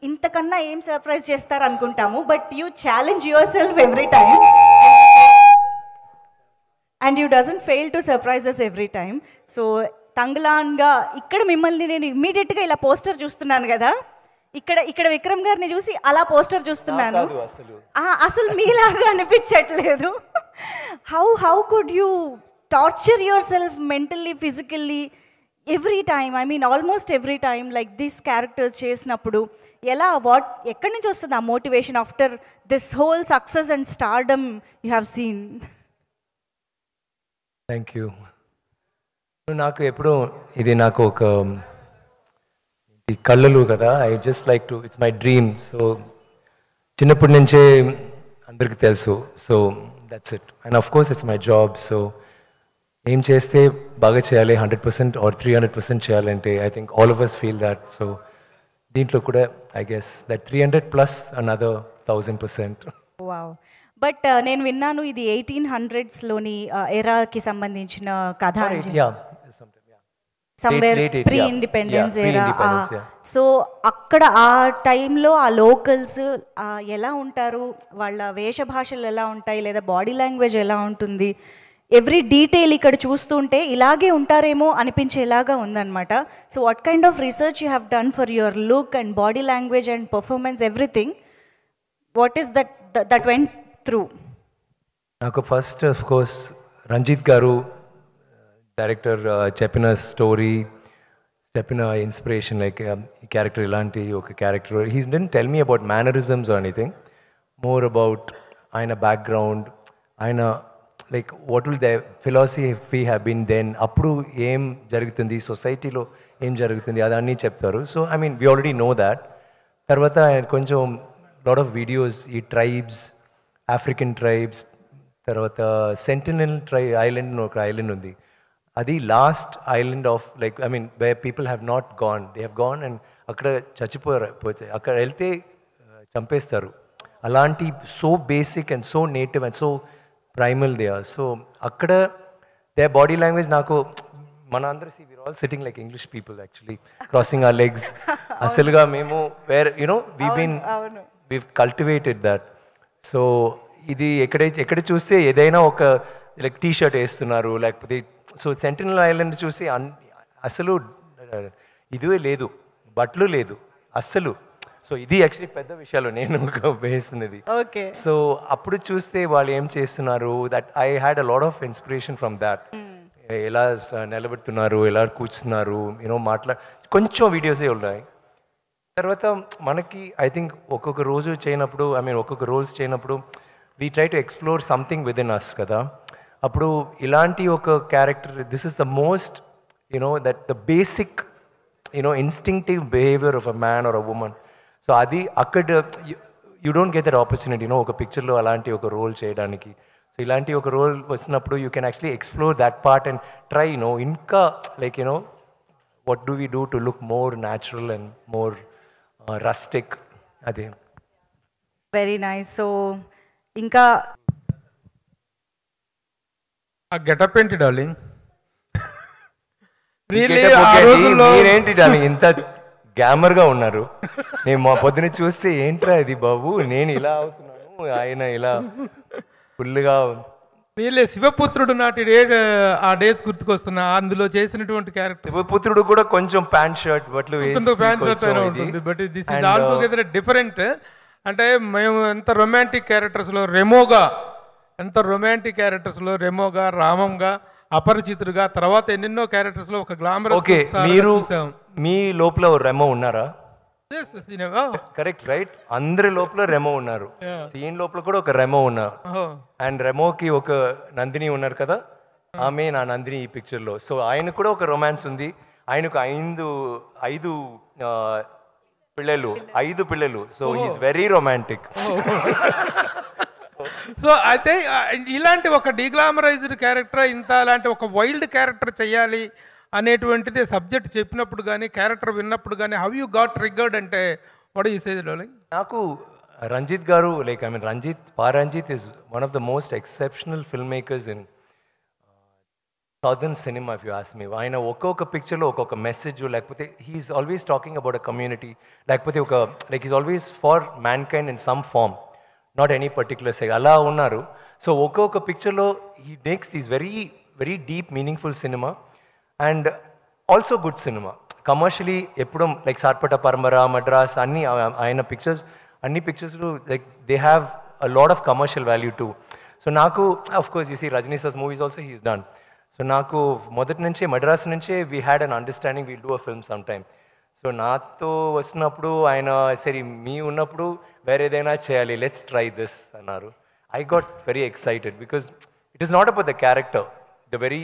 ఇంతకన్నా ఏం సర్ప్రైజ్ చేస్తారు అనుకుంటాము, but you challenge yourself every time and you doesn't fail to surprises every time. So తంగ్లాన్గా ఇక్కడ మిమ్మల్ని నేను ఇమ్మీడియట్గా ఇలా పోస్టర్ చూస్తున్నాను కదా, ఇక్కడ విక్రమ్ గారిని చూసి అలా పోస్టర్ చూస్తున్నాను, అసలు మీలాగా అనిపించట్లేదు. How could you torture your self mentally, physically every time? I mean almost every time like this characters చేసినప్పుడు ఎలా, ఎక్కడి నుంచి వస్తుంది ఆ motivation after this whole success and stardom you have seen? Thank you. నాకు ఎప్పుడు ఇది నాకు ఒక కళ్ళలు కదా, I just like to, it's my dream. So చిన్నప్పటి నుంచే అందరికీ తెలుసు, so that's it. And of course it's my job. So ఏం చేస్తే బాగా చేయాలి, 100% ఆర్ 300% చేయాలంటే I think all of us feel that. So దీంట్లో కూడా ఐ గెస్ దట్ 300+ అనదర్ 1000%. వావ్. బట్ నేను విన్నాను ఇది 1800s ఎరాకి సంబంధించిన కథ, somewhere pre independence era. So అక్కడ ఆ టైంలో ఆ లోకల్స్ ఎలా ఉంటారు, వాళ్ళ వేషభాషలు ఎలా ఉంటాయి, లేదా బాడీ లాంగ్వేజ్ ఎలా ఉంటుంది, ఎవ్రీ డీటెయిల్ ఇక్కడ చూస్తుంటే ఇలాగే ఉంటారేమో అనిపించేలాగా ఉందన్నమాట. So what kind of research you have done for your look and body language and performance, everything? What is that went through? నాకు ఫస్ట్ ఆఫ్ కోర్స్ రంజిత్ గారు డైరెక్టర్ చెప్పిన స్టోరీ, చెప్పిన ఇన్స్పిరేషన్, లైక్ ఈ క్యారెక్టర్ ఇలాంటి ఒక character. He didn't tell me about mannerisms or anything, more about ఆయన background, ఆయన like what will the philosophy have been then, అప్పుడు ఏం జరుగుతుంది సొసైటీలో, ఏం జరుగుతుంది అదన్నీ చెప్తారు. So I mean we already know that. తర్వాత కొంచెం లాట్ ఆఫ్ వీడియోస్, ఈ ట్రైబ్స్, ఆఫ్రికన్ ట్రైబ్స్, తర్వాత సెంటినల్ ఐలాండ్ ఒక ఐలాండ్ ఉంది, అది last island of like I mean where people have not gone, they have gone and అక్కడ చచ్చిపోతే అక్కడ వెళ్తే చంపేస్తారు. అలాంటి so basic and so native and so primal they are. So అక్కడ దే బాడీ లాంగ్వేజ్ నాకు, మన అందరూ we're all sitting like English people actually, crossing our legs. అసలుగా మేము were you know we cultivated that. So ఇది ఎక్కడ చూస్తే ఏదైనా ఒక లైక్ టీ షర్ట్ వేస్తున్నారు, లేకపోతే సో సెంటినల్ ఐలాండ్ చూసి అసలు ఇదే లేదు, బట్టలు లేదు అస్సలు. సో ఇది యాక్చువల్లీ పెద్ద విషయాలు నేను వేస్తున్నది. సో అప్పుడు చూస్తే వాళ్ళు ఏం చేస్తున్నారు, that I had a lot of inspiration from that. ఎలా నిలబెడుతున్నారు, ఎలా కూర్చున్నారు, యూనో కొంచెం వీడియోసే ఉన్నాయి. తర్వాత మనకి ఐ థింక్ ఒక్కొక్క రోజు చేయనప్పుడు, ఐ మీన్ ఒక్కొక్క రోల్స్ చేయనప్పుడు we try to explore something within us కదా. అప్పుడు ఇలాంటి ఒక character, this is the most you know that the basic you know instinctive behaviour of a man or a woman. So అది అక్కడ you don't get that opportunity you know ఒక పిక్చర్లో అలాంటి ఒక రోల్ చేయడానికి. సో ఇలాంటి ఒక రోల్ వచ్చినప్పుడు you can actually explore that part and try you know ఇంకా like you know what do we do to look more natural and more rustic. అదే వెరీ నైస్. సో ఇంకా ఆ గెటప్ ఏంటి డార్లింగ్? మీరేంటి డార్లింగ్ ఇంత గ్యామర్గా ఉన్నారు? నేను మా పొద్దున చూస్తే ఏంట్రా ఇది బాబు, నేను ఇలా అవుతున్నాను, ఆయన ఇలా ఫుల్గా. వీళ్ళే శివపుత్రుడు నాటి ఆ డేస్ గుర్తుకొస్తున్నా, అందులో చేసినటువంటి క్యారెక్టర్. శివపుత్రుడు కూడా కొంచెం ప్యాంట్ షర్ట్ బట్లు ఉంటుంది, but this is all together different. అంటే మేము ఎంత రొమాంటిక్ క్యారెక్టర్స్లో రెమోగా, రామంగా, అపరిచితుడుగా, తర్వాత ఎన్నెన్నో క్యారెక్టర్స్లో ఒక గ్లామరస్. మీరు మీ లోపల రెమో ఉన్నారా? కరెక్ట్ రైట్, అందరి లోపల రెమో ఉన్నారు. ఈయన లోపల కూడా ఒక రెమో ఉన్నారు. అండ్ రెమోకి ఒక నందిని ఉన్నారు కదా, ఆమె నా నందిని ఈ పిక్చర్లో. సో ఆయన కూడా ఒక రొమాన్స్ ఉంది. ఆయనకు ఐదు పిల్లలు. So is very romantic. So అయితే ఇలాంటి ఒక డీగ్లామరైజ్డ్ క్యారెక్టర్, అలాంటి ఒక వైల్డ్ క్యారెక్టర్ చేయాలి అనేటువంటిది సబ్జెక్ట్ చెప్పినప్పుడు కానీ, క్యారెక్టర్ విన్నప్పుడు కానీ, హౌ యూ గాట్ ట్రిగ్గర్డ్ అంటే వాట్ యూ సే డార్లింగ్? నాకు రంజిత్ గారు, like I mean Ranjith is one of the most exceptional film makers in southern cinema if you ask me. ఆయన ఒక్కొక్క పిక్చర్లో ఒక్కొక్క మెసేజ్, లేకపోతే he's always talking about a community, లేకపోతే ఒక like is always for mankind in some form, not any particular side అలా ఉన్నారు. So ఒక్కొక్క పిక్చర్లో he makes these very very deep meaningful cinema and also good cinema. Commercially ఎప్పుడూ like Sarpatta Parambarai, Madras అన్ని ఆయన pictures అన్ని పిక్చర్స్లో like they have a lot of commercial value too. So నాకు of course you see Rajini sir's movies also he's done. So నాకు మొదటి నుంచే మద్రాస్ నుంచే we had an understanding we'll do a film some time. So నాతో వచ్చినప్పుడు ఆయన సరే మీ ఉన్నప్పుడు వేరేదైనా చేయాలి, లెట్స్ ట్రై దిస్ అన్నారు. I got very excited because it is not about the character, the very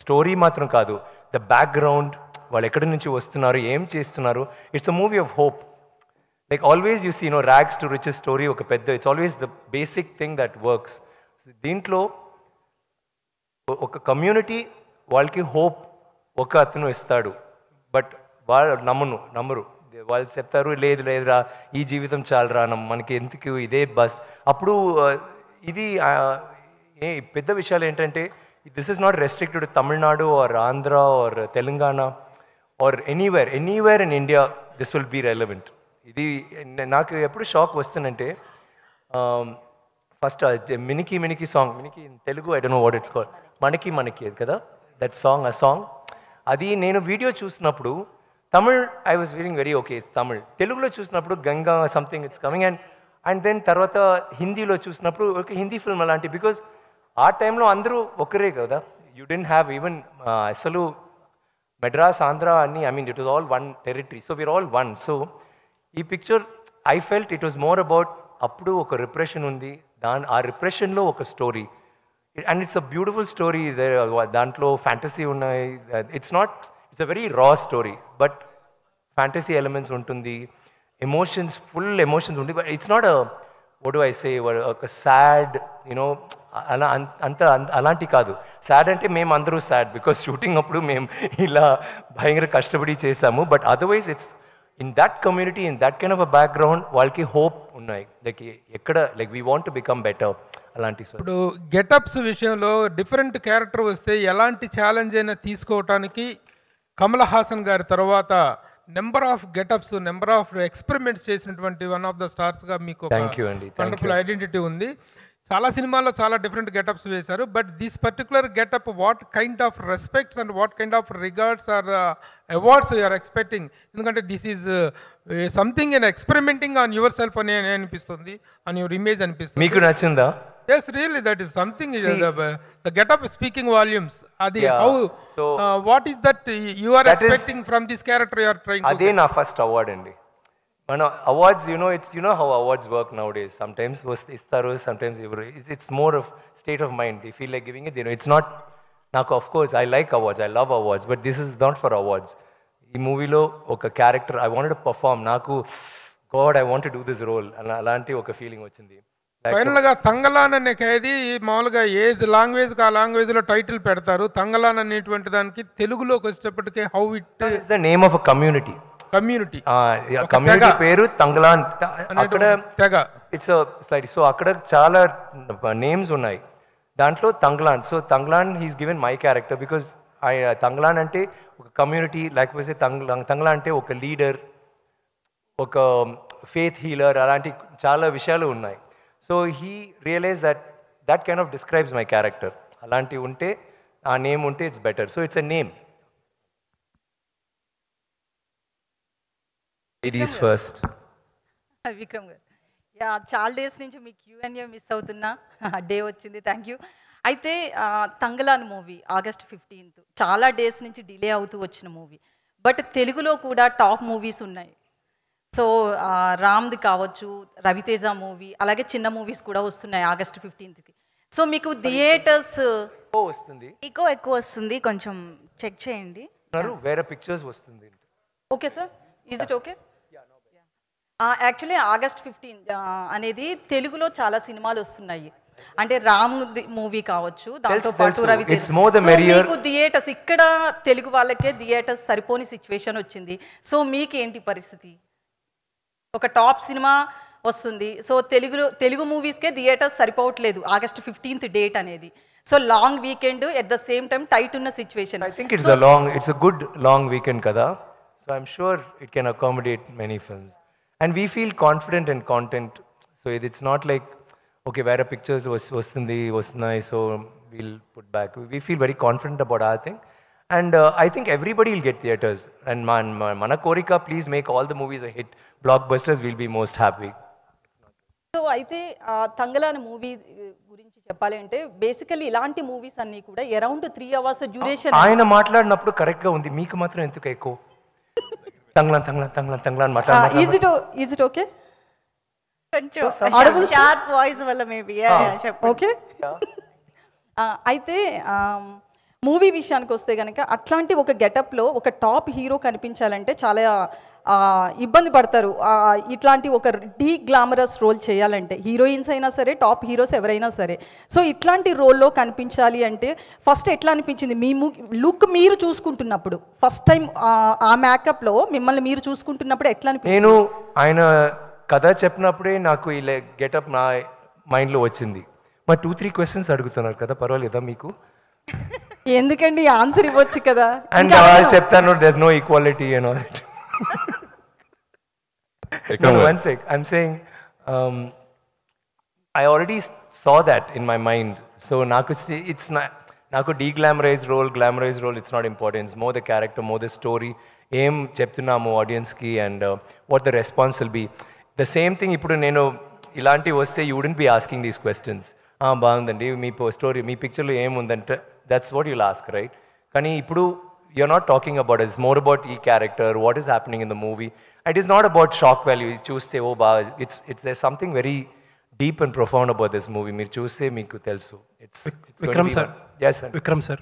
story మాత్రం కాదు, ద బ్యాక్గ్రౌండ్, వాళ్ళు ఎక్కడి నుంచి వస్తున్నారు, ఏం చేస్తున్నారు. It's a movie of hope. Like always you see rags to riches story ఒక పెద్ద, it's always the basic thing that works. దీంట్లో ఒక కమ్యూనిటీ వాళ్ళకి హోప్ ఒక అతను ఇస్తాడు, బట్ వాళ్ళు నమ్మరు. వాళ్ళు చెప్తారు లేదు లేదురా ఈ జీవితం చాలరా, మనకి ఎందుకు ఇదే బస్. అప్పుడు ఇది పెద్ద విషయాలు ఏంటంటే this is not restricted Tamil Nadu or Andhra or Telangana or anywhere in India this will be relevant. ఇది నాకు ఎప్పుడు షాక్ వస్తుందంటే ఫస్ట్ మినికి సాంగ్, మినికి in Telugu I don't know what it's called, మనకి కదా దట్ సాంగ్, ఆ సాంగ్ అది నేను వీడియో చూసినప్పుడు Tamil I was feeling very okay it's Tamil. తెలుగులో చూసినప్పుడు గంగా something it's coming and then తర్వాత హిందీలో చూసినప్పుడు ఒక హిందీ ఫిల్మ్ అలాంటి, బికాజ్ ఆ టైంలో అందరూ ఒకరే కదా, యూ డెంట్ హ్యావ్ ఈవెన్ అసలు మెడ్రాస్ ఆంధ్ర అన్ని, I mean it was all one territory, so we are all one. So ఈ picture I felt it was more about అప్పుడు ఒక రిప్రెషన్ ఉంది, ఆ రిప్రెషన్లో ఒక story and it's a beautiful story. దాంట్లో ఫ్యాంటసీ ఉన్నాయి, it's a very raw story but fantasy elements ఉంటుంది, ఎమోషన్స్ ఫుల్ ఎమోషన్స్ ఉంటుంది, but it's not what do I say ఒక సాడ్ యూనో అలా అలాంటి కాదు. సాడ్ అంటే మేము అందరూ సాడ్ బికాస్ షూటింగ్ అప్పుడు మేము ఇలా భయంకర కష్టపడి చేసాము, but otherwise it's in that community, in that kind of a background వాళ్ళకి హోప్ ఉన్నాయి, లైక్ ఎక్కడ like we want to become better అలాంటి. ఇప్పుడు గెటప్స్ విషయంలో డిఫరెంట్ క్యారెక్టర్ వస్తే ఎలాంటి ఛాలెంజ్ అయినా తీసుకోవటానికి కమల్ హాసన్ గారి తర్వాత number of getups, number of experiments చేసినటువంటి వన్ ఆఫ్ ద స్టార్స్గా మీకు వండర్ఫుల్ ఐడెంటిటీ ఉంది. చాలా సినిమాల్లో చాలా డిఫరెంట్ గెటప్స్ వేశారు, but this particular getup what kind of respects and what kind of regards or awards you are expecting? ఎందుకంటే this is something in experimenting on yourself అని అనిపిస్తుంది, ఆన్ యువర్ ఇమేజ్ అనిపిస్తుంది. మీకు నచ్చిందా? Yes, really, that is something. The get-up is speaking volumes. Adi, yeah. How? So, what is that you are expecting from this character you are trying to? Ade na first award andi. Mana awards, it's how awards work nowadays. Sometimes istaru, sometimes it's more of state of mind. They feel like giving it. It's not. Naku, of course, I like awards. I love awards, but this is not for awards. Ee movie lo oka character I wanted to perform. Naku, God, I want to do this role. Alanti oka feeling vachindi. ఫైనల్గా తంగలాన్ అనే ఖైదీ మామూలుగా ఏ లాంగ్వేజ్కి ఆ లాంగ్వేజ్లో title పెడతారు. తంగలాన్ అనేటువంటి దానికి తెలుగులోకి వచ్చేటప్పటికే how it is the name of a community పేరు తంగలాన్. అక్కడ తెగ ఇట్స్ స్లైడ్. సో అక్కడ చాలా నేమ్స్ ఉన్నాయి, దాంట్లో Thangalaan. So Thangalaan he's given my character because Thangalaan అంటే ఒక కమ్యూనిటీ, లేకపోతే తంగలాన్ అంటే ఒక లీడర్, ఒక ఫేత్ హీలర్, అలాంటి చాలా విషయాలు ఉన్నాయి. So he realize that kind of describes my character. అలాంటి ఉంటే ఆ నేమ్ ఉంటే it's better. So it's a name. Ladies first. Vikram గారు, చాలా డేస్ నుంచి మీ Q&A మిస్ అవుతున్నా, డే వచ్చింది, థ్యాంక్ యూ. అయితే తంగలాన్ మూవీ August 15th చాలా డేస్ నుంచి డిలే అవుతూ వచ్చిన మూవీ, బట్ తెలుగులో కూడా టాప్ మూవీస్ ఉన్నాయి. సో రామ్ది కావచ్చు, రవితేజ మూవీ, అలాగే చిన్న మూవీస్ కూడా వస్తున్నాయి August 15th. సో మీకు థియేటర్స్ వస్తుంది, ఎక్కువ వస్తుంది, కొంచెం చెక్ చేయండి. వేరే పిక్చర్స్ వస్తుంది. Okay sir, is it okay? Actually August 15 అనేది తెలుగులో చాలా సినిమాలు వస్తున్నాయి, అంటే రామ్ మూవీ కావచ్చు, దాంతో పాటు రవితేజ. మీకు థియేటర్స్ ఇక్కడ తెలుగు వాళ్ళకే థియేటర్స్ సరిపోని సిచ్యువేషన్ వచ్చింది. సో మీకేంటి పరిస్థితి? ఒక టాప్ సినిమా వస్తుంది, సో తెలుగు మూవీస్కే థియేటర్స్ సరిపోవట్లేదు August 15th డేట్ అనేది. So long weekend at the same time tight ఉన్న situation. I think it's a good long weekend kada. So I'm sure it can accommodate many films. And we feel confident in content. So it's not like, okay, where pictures vastunai, so we'll put back. We feel very confident about our thing. And I think everybody will get theaters. And mana korika, please make all the movies a hit. Blockbusters will be most happy. So అయితే తంగలా అనే movie గురించి చెప్పాలి అంటే basically ఇలాంటి movies అన్నీ కూడా around 3 hours duration. ఆయన మాట్లాడినప్పుడు కరెక్ట్గా ఉంది, మీకు మాత్రం ఎందుకు ఎక్కువ తంగ్లాన్ మాట్లాడారు. Is it okay? కొంచెం షార్ప్ వాయిస్ వల్ల మేబీ ఓకే. అయితే మూవీ విషయానికి వస్తే కనుక అట్లాంటి ఒక గెటప్లో ఒక టాప్ హీరో కనిపించాలంటే చాలా ఇబ్బంది పడతారు. ఇట్లాంటి ఒక గ్లామరస్ రోల్ చేయాలంటే హీరోయిన్స్ అయినా సరే, టాప్ హీరోస్ ఎవరైనా సరే. సో ఇట్లాంటి రోల్లో కనిపించాలి అంటే ఫస్ట్ ఎట్లా అనిపించింది మీ లుక్ మీరు చూసుకుంటున్నప్పుడు? ఫస్ట్ టైం ఆ మేకప్లో మిమ్మల్ని మీరు చూసుకుంటున్నప్పుడు ఎట్లా అనిపించింది? నేను ఆయన కథ చెప్పినప్పుడే నాకు ఇలా గెటప్ నా మైండ్లో వచ్చింది. మా 2-3 questions అడుగుతున్నారు కదా, పర్వాలేదా మీకు? ఎందుకండి ఆన్సర్ ఇవ్వచ్చు కదా. అండ్ చెప్తాను there's no equality and all that. No, one sec. I'm saying I already saw that in my mind. So it's not naku de-glamorized role, glamorized role, it's not important. It's more the character, more the story. Aim cheptunnamu audience ki and what the response will be. The same thing ippudu nenu ilanti vaste you wouldn't be asking these questions. Baagundandi mee story mee picture lo em undante that's what you'll ask, right? Kani ippudu you're not talking about it. It's more about e character, what is happening in the movie. It is not about shock value. You choose say, oh, it's there's something very deep and profound about this movie. Meer choose say meeku telusu. It's Vikram sir. Yes sir. Vikram sir.